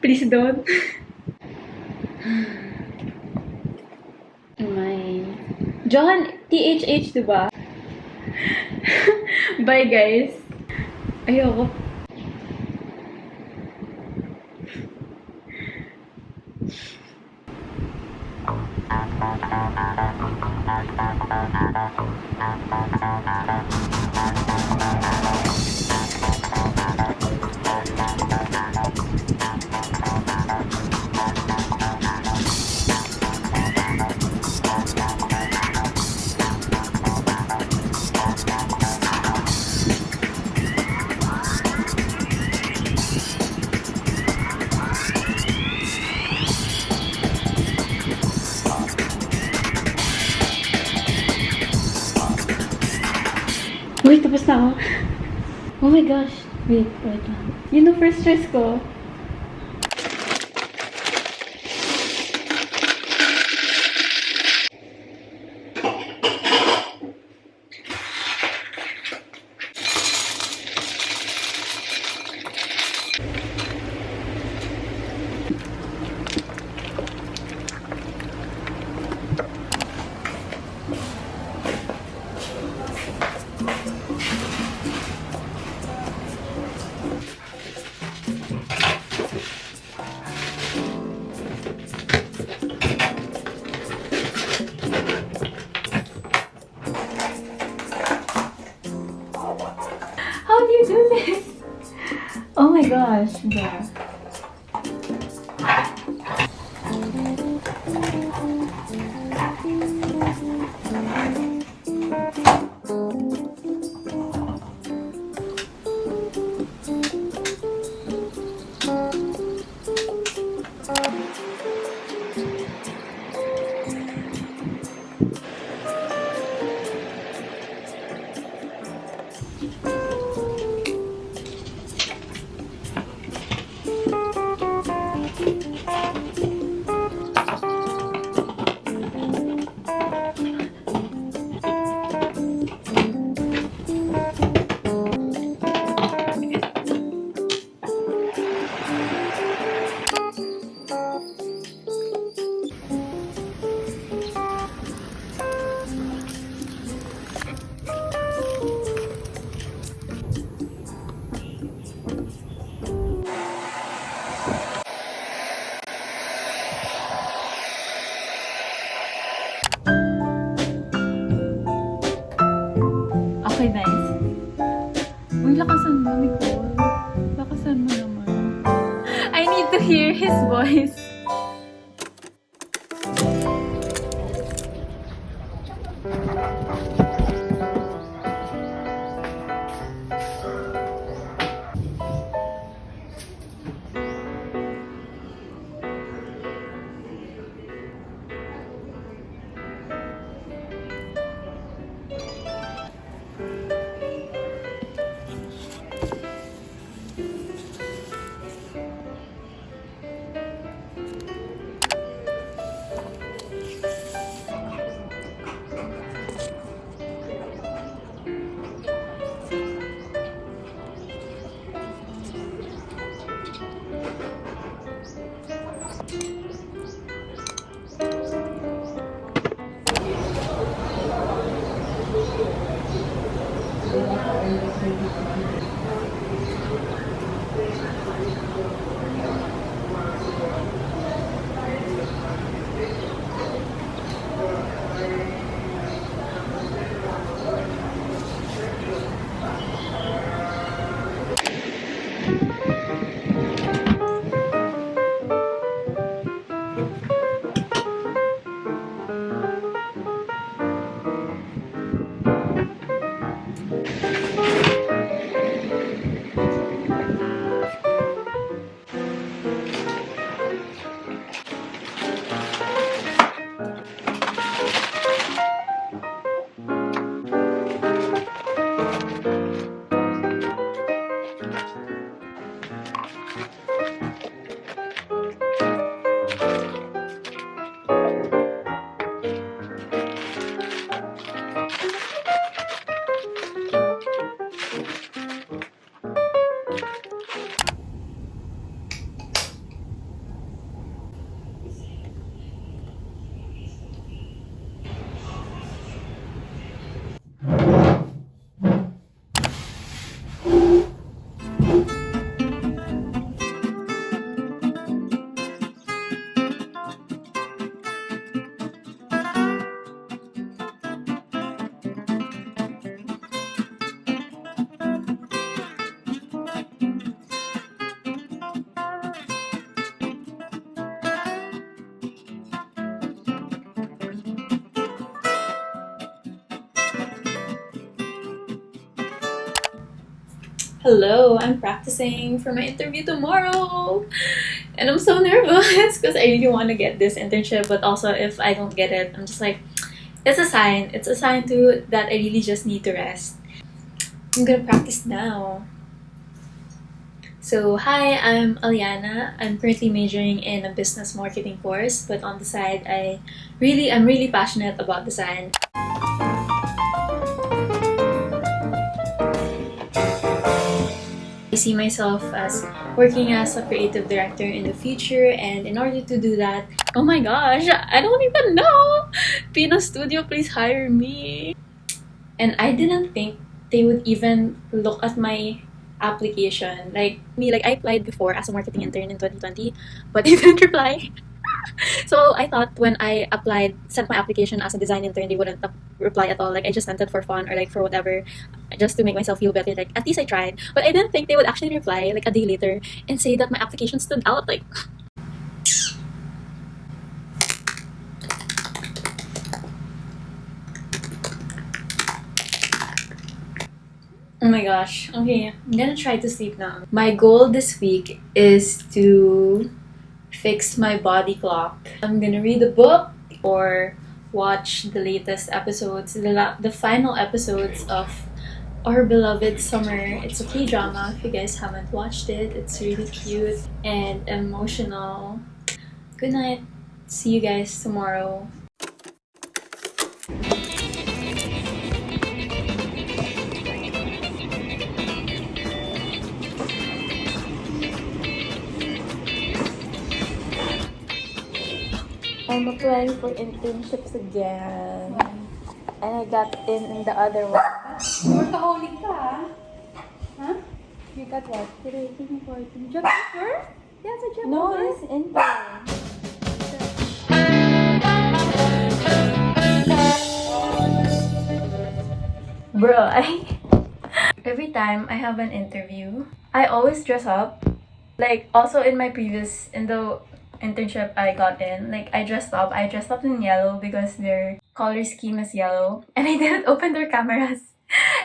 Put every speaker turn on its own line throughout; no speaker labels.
Please don't. My John, THH, diba? Bye, guys. Ayoko. Wait, tapos na ako. Oh my gosh. Wait lang. Yun ang first choice ko. How do you do this? Oh my gosh, yeah. Okay, nice. Uy, lakasan mo, Nicole. Lakasan mo naman. I need to hear his voice. Hello, I'm practicing for my interview tomorrow. And I'm so nervous because I really want to get this internship, but also if I don't get it, I'm just like, it's a sign. It's a sign too that I really just need to rest. I'm gonna practice now. So, hi, I'm Alyanna. I'm currently majoring in a business marketing course, but on the side, I'm really passionate about design. I see myself as working as a creative director in the future, and in order to do that, oh my gosh, I don't even know! Pino Studio, please hire me! And I didn't think they would even look at my application. Like me, like I applied before as a marketing intern in 2020, but they didn't reply. So I thought when I sent my application as a design intern, they wouldn't reply at all. Like I just sent it for fun or like for whatever, just to make myself feel better. Like at least I tried. But I didn't think they would actually reply like a day later and say that my application stood out. Like, oh my gosh. Okay, I'm gonna try to sleep now. My goal this week is to fix my body clock. I'm gonna read a book or watch the latest episodes, the final episodes of our beloved Summer. It's a K-drama. If you guys haven't watched it, it's really cute and emotional. Good night. See you guys tomorrow. I'm applying for internships again. And I got in the other one.
Workaholic ka, ah. Huh? You got what?
Creating important.
Job offer? Yes, a job
No,
offer.
it's intern. Bro, every time I have an interview, I always dress up. Like also in the internship I got in, like I dressed up. I dressed up in yellow because their color scheme is yellow, and I didn't open their cameras.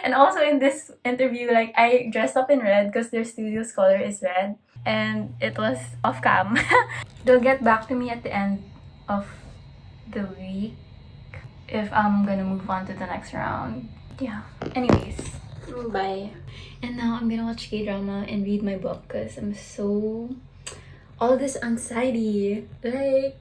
And also in this interview, like I dressed up in red because their studio's color is red, and it was off cam. They'll get back to me at the end of the week if I'm gonna move on to the next round. Yeah. Anyways, bye. And now I'm gonna watch K-drama and read my book because I'm so all this anxiety. Like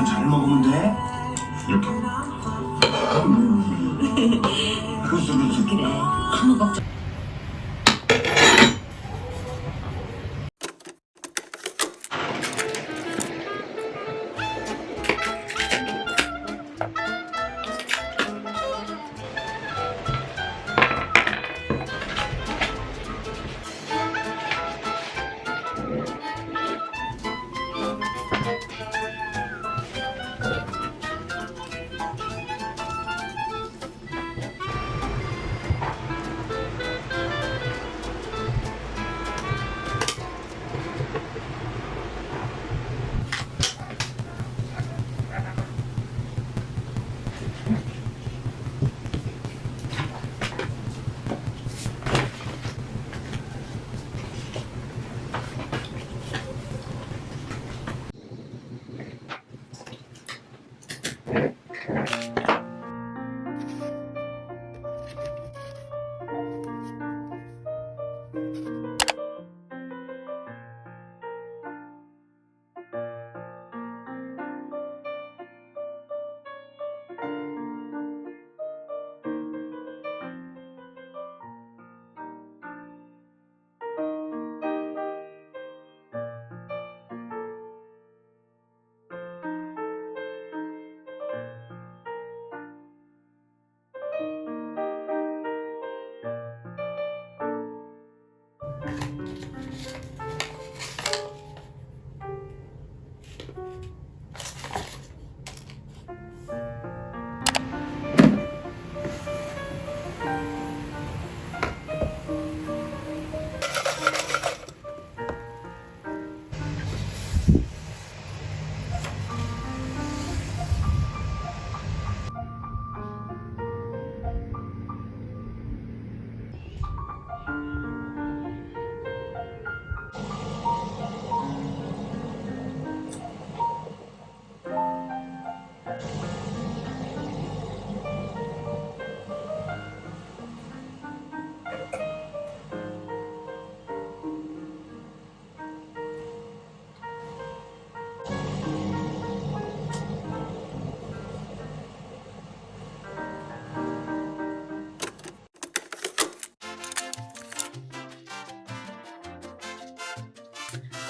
잘 먹으면 돼? 이렇게. 그렇지. 그래. 아무 걱정.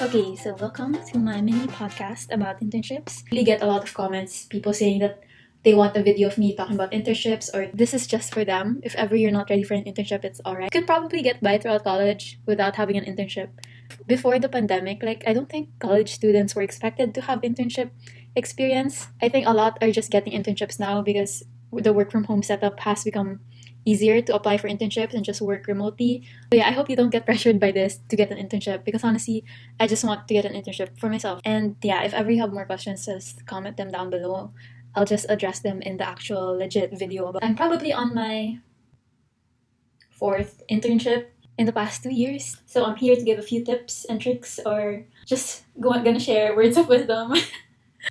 Okay, so welcome to my mini podcast about internships. I really get a lot of comments, people saying that they want a video of me talking about internships or this is just for them. If ever you're not ready for an internship, it's alright. You could probably get by throughout college without having an internship. Before the pandemic, I don't think college students were expected to have internship experience. I think a lot are just getting internships now because the work from home setup has become easier to apply for internships and just work remotely. So yeah, I hope you don't get pressured by this to get an internship because honestly, I just want to get an internship for myself. And yeah, if ever you have more questions, just comment them down below. I'll just address them in the actual legit video. But I'm probably on my 4th internship in the past 2 years. So I'm here to give a few tips and tricks or just gonna share words of wisdom.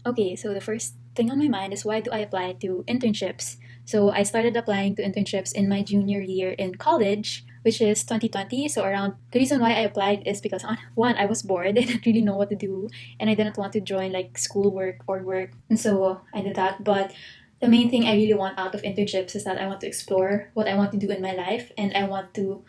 Okay, so the first thing on my mind is why do I apply to internships? So I started applying to internships in my junior year in college, which is 2020. So around the reason why I applied is because one, I was bored. I didn't really know what to do, and I didn't want to join schoolwork or work, and so I did that. But the main thing I really want out of internships is that I want to explore what I want to do in my life, and I want to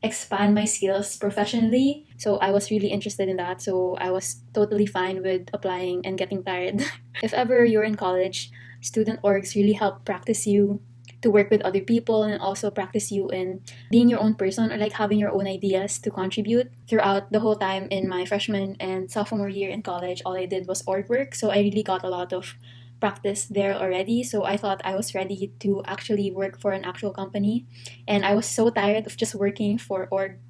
expand my skills professionally. So I was really interested in that. So I was totally fine with applying and getting tired. If ever you're in college, student orgs really help practice you to work with other people and also practice you in being your own person or having your own ideas to contribute. Throughout the whole time in my freshman and sophomore year in college, all I did was org work. So I really got a lot of practice there already. So I thought I was ready to actually work for an actual company. And I was so tired of just working for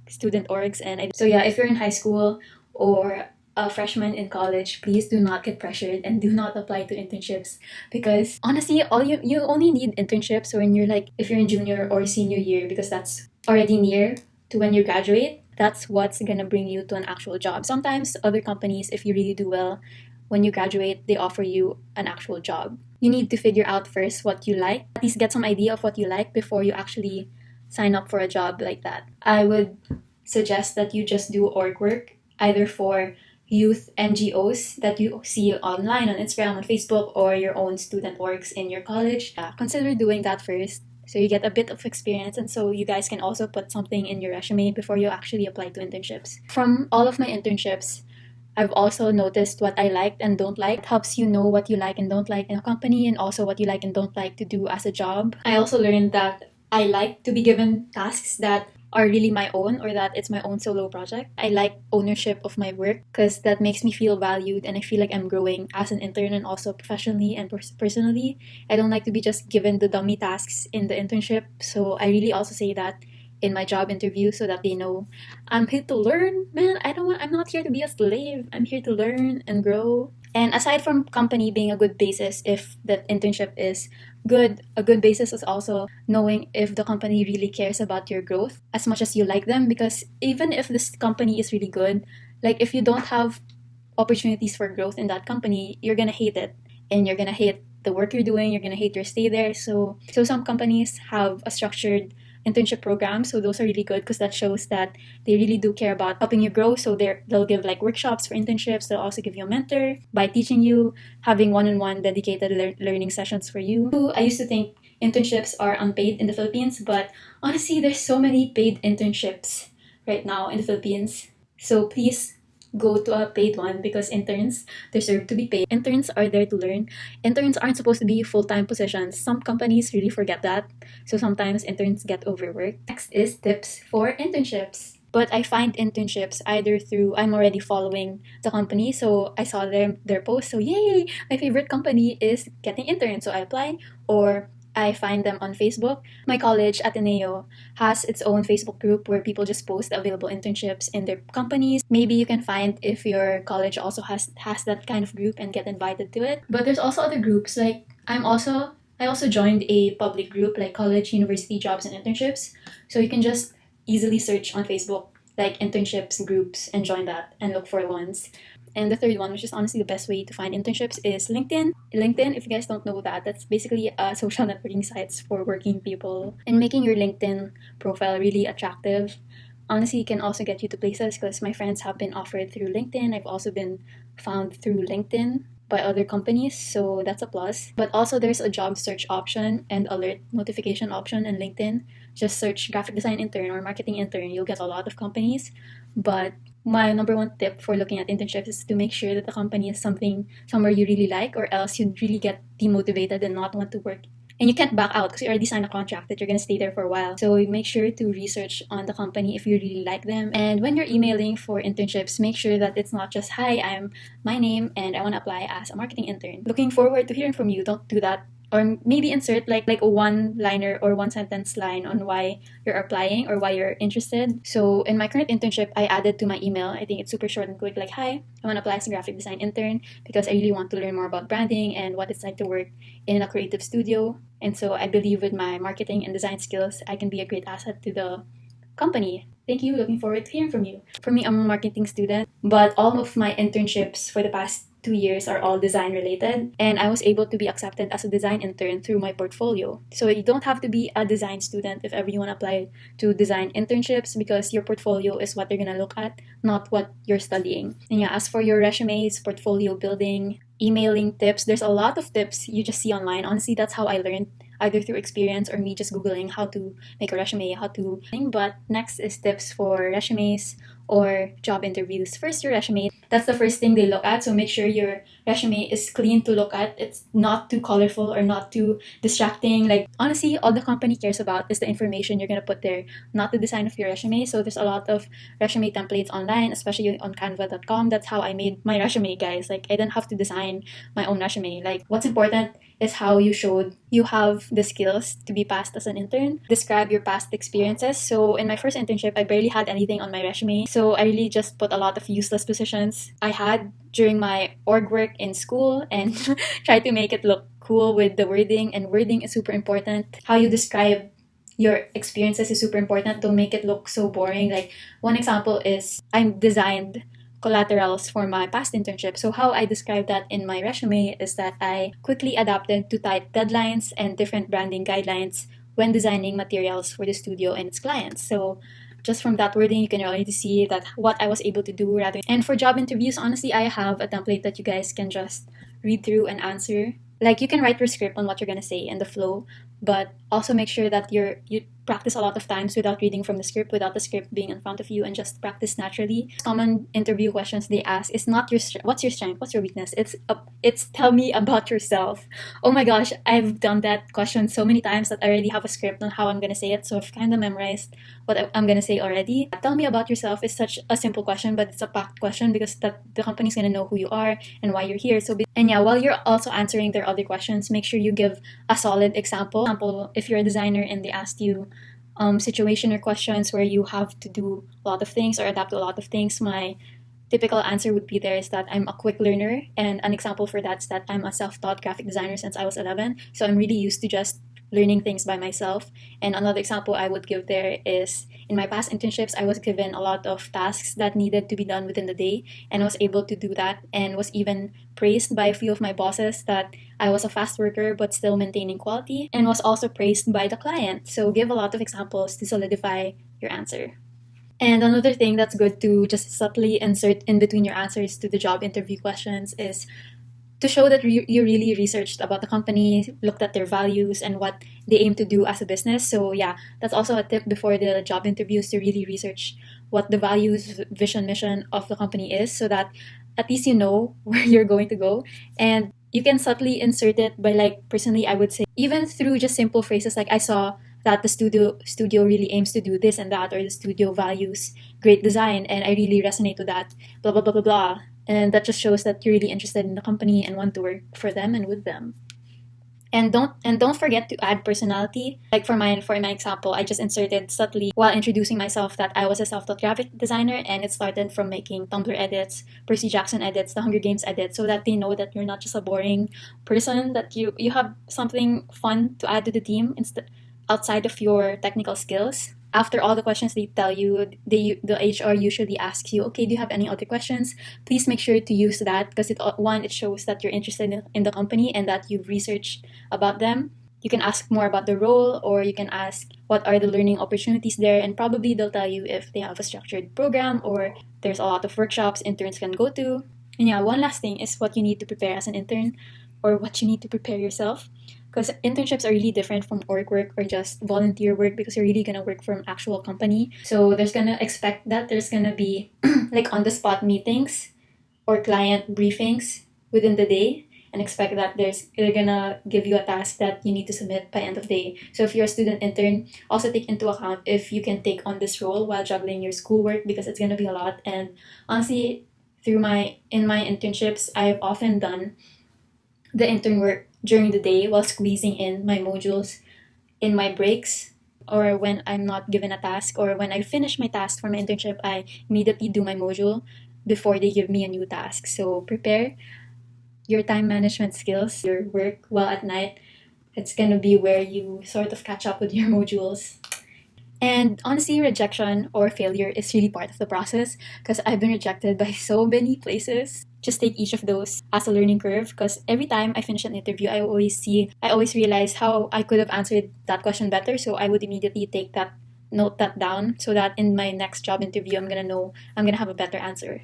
student orgs. So yeah, if you're in high school or a freshman in college, please do not get pressured and do not apply to internships because honestly, all you only need internships when you're if you're in junior or senior year because that's already near to when you graduate. That's what's gonna bring you to an actual job. Sometimes other companies, if you really do well, when you graduate, they offer you an actual job. You need to figure out first what you like, at least get some idea of what you like before you actually sign up for a job like that. I would suggest that you just do org work, either for youth NGOs that you see online on Instagram, on Facebook, or your own student orgs in your college. Consider doing that first so you get a bit of experience and so you guys can also put something in your resume before you actually apply to internships. From all of my internships, I've also noticed what I liked and don't like. It helps you know what you like and don't like in a company and also what you like and don't like to do as a job. I also learned that I like to be given tasks that are really my own or that it's my own solo project. I like ownership of my work because that makes me feel valued and I feel like I'm growing as an intern and also professionally and personally. I don't like to be just given the dummy tasks in the internship. So I really also say that in my job interview so that they know I'm here to learn, man. I'm not here to be a slave. I'm here to learn and grow. And aside from company being a good basis, if the internship is good, a good basis is also knowing if the company really cares about your growth as much as you like them. Because even if this company is really good, if you don't have opportunities for growth in that company, you're gonna hate it. And you're gonna hate the work you're doing, you're gonna hate your stay there. So some companies have a structured internship program, so those are really good because that shows that they really do care about helping you grow. So they'll give workshops for internships. They'll also give you a mentor by teaching you, having one-on-one dedicated learning sessions for you. I used to think internships are unpaid in the Philippines, but honestly, there's so many paid internships right now in the Philippines. So please go to a paid one because interns deserve to be paid. Interns are there to learn. Interns aren't supposed to be full-time positions. Some companies really forget that. So sometimes interns get overworked. Next is tips for internships. But I find internships either through I'm already following the company, so I saw their post, so yay! My favorite company is getting interns, so I apply, or I find them on Facebook. My college, Ateneo, has its own Facebook group where people just post the available internships in their companies. Maybe you can find if your college also has that kind of group and get invited to it. But there's also other groups. I also joined a public group like college, university, jobs, and internships. So you can just easily search on Facebook internships groups and join that and look for ones. And the third one, which is honestly the best way to find internships, is LinkedIn. LinkedIn, if you guys don't know that, that's basically a social networking sites for working people. And making your LinkedIn profile really attractive, honestly, can also get you to places because my friends have been offered through LinkedIn. I've also been found through LinkedIn by other companies, so that's a plus. But also there's a job search option and alert notification option in LinkedIn. Just search graphic design intern or marketing intern. You'll get a lot of companies. But my number one tip for looking at internships is to make sure that the company is somewhere you really like, or else you'd really get demotivated and not want to work. And you can't back out because you already signed a contract that you're going to stay there for a while. So make sure to research on the company if you really like them. And when you're emailing for internships, make sure that it's not just, hi, I'm my name and I want to apply as a marketing intern. Looking forward to hearing from you. Don't do that. Or maybe insert like a one-liner or one-sentence line on why you're applying or why you're interested. So in my current internship, I added to my email, I think it's super short and quick, like, hi, I want to apply as a graphic design intern because I really want to learn more about branding and what it's like to work in a creative studio. And so I believe with my marketing and design skills, I can be a great asset to the company. Thank you. Looking forward to hearing from you. For me, I'm a marketing student, but all of my internships for the past 2 years are all design related, and I was able to be accepted as a design intern through my portfolio. So you don't have to be a design student if ever you want to apply to design internships, because your portfolio is what they're gonna look at, not what you're studying. And yeah, as for your resumes, portfolio building, emailing tips, there's a lot of tips you just see online. Honestly, that's how I learned, either through experience or me just Googling how to make a resume, But next is tips for resumes or job interviews. First, your resume. That's the first thing they look at. So make sure your resume is clean to look at. It's not too colorful or not too distracting. Like, honestly, all the company cares about is the information you're going to put there, not the design of your resume. So there's a lot of resume templates online, especially on canva.com. That's how I made my resume, guys. Like, I didn't have to design my own resume. Like, what's important is how you showed you have the skills to be passed as an intern. Describe your past experiences. So in my first internship, I barely had anything on my resume. So I really just put a lot of useless positions I had during my org work in school and try to make it look cool with the wording. And wording is super important. How you describe your experiences is super important. Don't make it look so boring. Like, one example is I designed collaterals for my past internship. So how I describe that in my resume is that I quickly adapted to tight deadlines and different branding guidelines when designing materials for the studio and its clients. So just from that wording, you can already see that what I was able to do rather. And for job interviews, honestly, I have a template that you guys can just read through and answer. Like, you can write your script on what you're gonna say and the flow, but also make sure that you practice a lot of times without reading from the script, without the script being in front of you, and just practice naturally. Common interview questions they ask is not what's your strength, what's your weakness. It's tell me about yourself. Oh my gosh, I've done that question so many times that I already have a script on how I'm gonna say it, so I've kind of memorized what I'm gonna say already. Tell me about yourself is such a simple question, but it's a packed question because that the company's gonna know who you are and why you're here. And yeah, while you're also answering their other questions, make sure you give a solid example. If you're a designer and they asked you situation or questions where you have to do a lot of things or adapt to a lot of things, my typical answer would be there is that I'm a quick learner, and an example for that is that I'm a self-taught graphic designer since I was 11, so I'm really used to just learning things by myself. And another example I would give there is in my past internships, I was given a lot of tasks that needed to be done within the day, and was able to do that, and was even praised by a few of my bosses that I was a fast worker but still maintaining quality, and was also praised by the client. So give a lot of examples to solidify your answer. And another thing that's good to just subtly insert in between your answers to the job interview questions is to show that you really researched about the company, looked at their values and what they aim to do as a business. So yeah, that's also a tip before the job interviews, to really research what the values, vision, mission of the company is, so that at least you know where you're going to go. And you can subtly insert it by, like, personally, I would say, even through just simple phrases like, I saw that the studio really aims to do this and that, or the studio values great design and I really resonate with that, blah blah blah blah blah. And that just shows that you're really interested in the company and want to work for them and with them. And don't forget to add personality. Like for my example, I just inserted subtly while introducing myself that I was a self-taught graphic designer, and it started from making Tumblr edits, Percy Jackson edits, the Hunger Games edits, so that they know that you're not just a boring person, that you have something fun to add to the team outside of your technical skills. After all the questions they tell you, the HR usually asks you, okay, do you have any other questions? Please make sure to use that, because it shows that you're interested in the company and that you've researched about them. You can ask more about the role, or you can ask what are the learning opportunities there, and probably they'll tell you if they have a structured program or there's a lot of workshops interns can go to. And yeah, one last thing is what you need to prepare as an intern, or what you need to prepare yourself. Because internships are really different from org work or just volunteer work, because you're really gonna work for an actual company. So there's gonna expect that there's gonna be like on the spot meetings or client briefings within the day, and expect that they're gonna give you a task that you need to submit by end of day. So if you're a student intern, also take into account if you can take on this role while juggling your schoolwork, because it's gonna be a lot. And honestly, in my internships, I've often done the intern work during the day while squeezing in my modules in my breaks, or when I'm not given a task, or when I finish my task for my internship, I immediately do my module before they give me a new task. So prepare your time management skills, your work while at night. It's gonna be where you sort of catch up with your modules. And honestly, rejection or failure is really part of the process, because I've been rejected by so many places. Just take each of those as a learning curve, because every time I finish an interview, I always realize how I could have answered that question better. So I would immediately note that down, so that in my next job interview, I'm gonna have a better answer.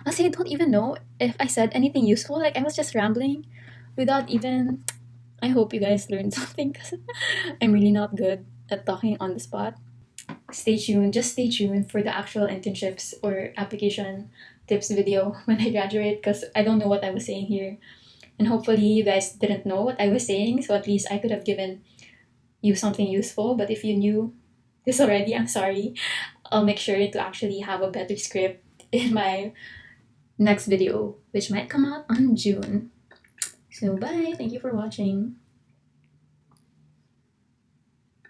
Honestly, I don't even know if I said anything useful. Like, I was just rambling without even. I hope you guys learned something, because I'm really not good at talking on the spot. Stay tuned for the actual internships or application tips video when I graduate, because I don't know what I was saying here. And hopefully you guys didn't know what I was saying, so at least I could have given you something useful. But if you knew this already, I'm sorry. I'll make sure to actually have a better script in my next video, which might come out on June. So bye, thank you for watching.